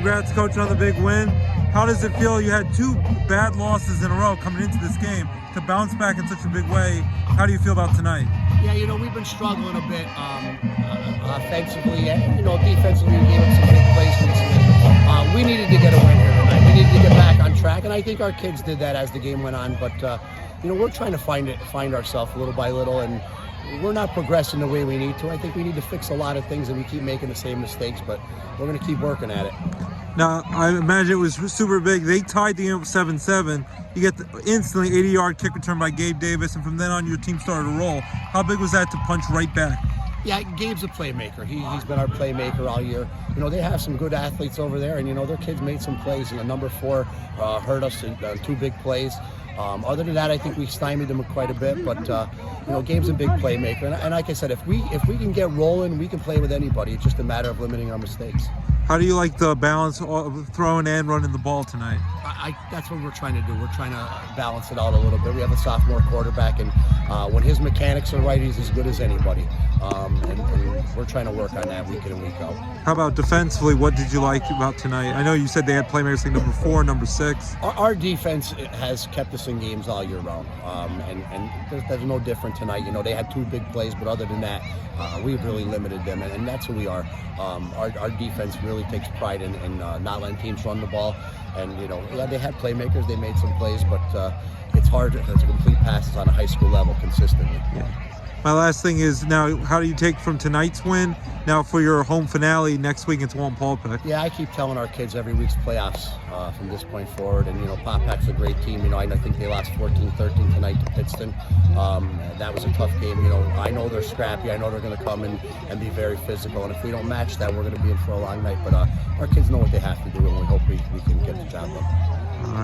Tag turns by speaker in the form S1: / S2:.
S1: Congrats, Coach, on the big win. How does it feel? You had two bad losses in a row coming into this game. To bounce back in such a big way, how do you feel about tonight?
S2: Yeah, we've been struggling a bit offensively. Defensively, we gave up some big plays recently. We needed to get a win here tonight. We needed to get back on track, and I think our kids did that as the game went on. But we're trying to find ourselves little by little, and we're not progressing the way we need to. I think we need to fix a lot of things, and we keep making the same mistakes. But we're going to keep working at it.
S1: Now, I imagine it was super big. They tied the game up 7-7. You get the instantly 80-yard kick return by Gabe Davis, and from then on, your team started to roll. How big was that to punch right back?
S2: Yeah, Gabe's a playmaker. He's been our playmaker all year. They have some good athletes over there, and their kids made some plays. Number 4 hurt us in 2 big plays. Other than that, I think we stymied them quite a bit. But Gabe's a big playmaker, and like I said, if we can get rolling, we can play with anybody. It's just a matter of limiting our mistakes.
S1: How do you like the balance of throwing and running the ball tonight?
S2: That's what we're trying to do. We're trying to balance it out a little bit. We have a sophomore quarterback, and when his mechanics are right, he's as good as anybody. And we're trying to work on that week in and week out.
S1: How about defensively? What did you like about tonight? I know you said they had playmakers like number 4, number 6.
S2: Our defense has kept us in games all year round, and there's no different tonight. They had 2 big plays, but other than that, we've really limited them, and that's who we are. Our defense really takes pride in not letting teams run the ball. And they had playmakers, they made some plays, but it's hard to complete passes on a high school level consistently.
S1: Yeah. My last thing is, now, how do you take from tonight's win now for your home finale next week against Walton-Paulpick?
S2: Yeah, I keep telling our kids every week's playoffs from this point forward. And, Paulpick's a great team. I think they lost 14-13 tonight to Pittston. That was a tough game. I know they're scrappy. I know they're going to come and be very physical. And if we don't match that, we're going to be in for a long night. But our kids know what they have to do, and we hope we can get the job done.
S1: All right.